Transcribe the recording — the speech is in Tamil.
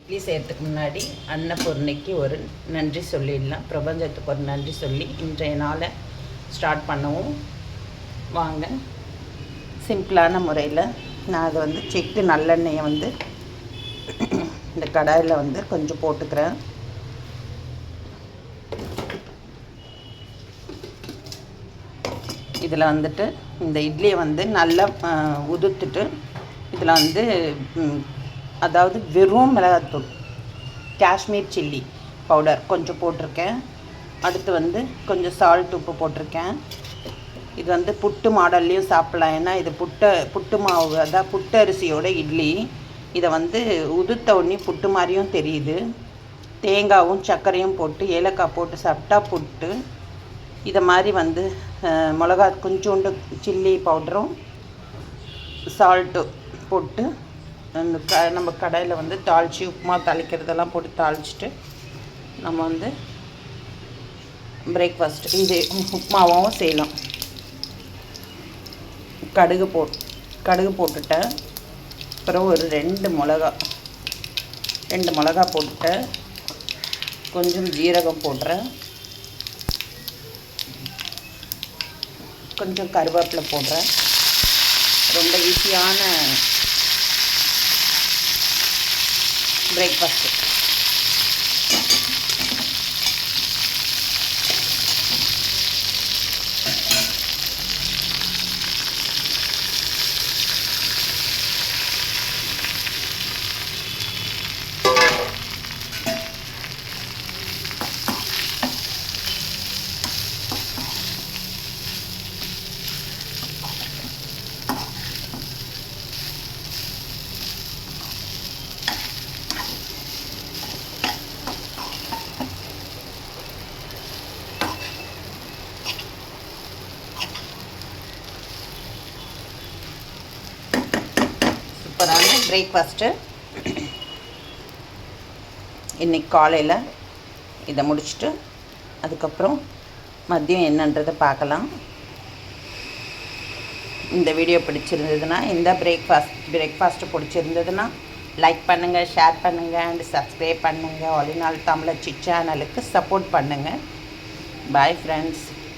இட்லி செய்கிறதுக்கு முன்னாடி அன்னபூர்ணிக்கு ஒரு நன்றி சொல்லிடலாம். பிரபஞ்சத்துக்கு ஒரு நன்றி சொல்லி இன்றைய நாளை ஸ்டார்ட் பண்ணவும் வாங்க. சிம்பிளான முறையில் நான் அதை செக்கு நல்லெண்ணெயை இந்த கடாயில் கொஞ்சம் போட்டுக்கிறேன். இதில் இந்த இட்லியை நல்லா உதுத்துட்டு இதில் அதாவது வெறும் மிளகாத்தூள் காஷ்மீர் சில்லி பவுடர் கொஞ்சம் போட்டிருக்கேன். அடுத்து கொஞ்சம் சால்ட் உப்பு போட்டிருக்கேன். இது புட்டு மாடல்லையும் சாப்பிட்லாம். ஏன்னா இது புட்டு மாவு, அதான் புட்டு அரிசியோட இட்லி. இதை உதுத்த உடனே புட்டு மாதிரியும் தெரியுது. தேங்காயும் சர்க்கரையும் போட்டு ஏலக்காய் போட்டு சாப்பிட்டா புட்டு. இதை மாதிரி மிளகா கொஞ்சோண்டு சில்லி பவுடரும் சால்ட்டு போட்டு நம்ம கடையில் தாளித்து உப்புமா தாளிக்கிறதெல்லாம் போட்டு தாளிச்சிட்டு நம்ம பிரேக்ஃபாஸ்ட் இது உப்புமாவும் செய்யலாம். கடுகு போட்டுட்டேன். அப்புறம் ஒரு 2 மிளகா போட்டுட்டேன். கொஞ்சம் ஜீரகம் போடுறேன். கொஞ்சம் கருவேப்பிலை போடுறேன். ரொம்ப ஈஸியான பிரேக்ஃபாஸ்ட்டு. சூப்பரான பிரேக்ஃபாஸ்ட்டு இன்றைக்கி காலையில் இதை முடிச்சுட்டு அதுக்கப்புறம் மதியம் என்னன்றதை பார்க்கலாம். இந்த வீடியோ பிடிச்சிருந்ததுன்னா, இந்த பிரேக்ஃபாஸ்ட்டு பிடிச்சிருந்ததுன்னா லைக் பண்ணுங்கள், ஷேர் பண்ணுங்கள் அண்ட் சப்ஸ்கிரைப் பண்ணுங்கள். ஒலிநாள் தமிழச்சி சேனலுக்கு சப்போர்ட் பண்ணுங்கள். Bye friends.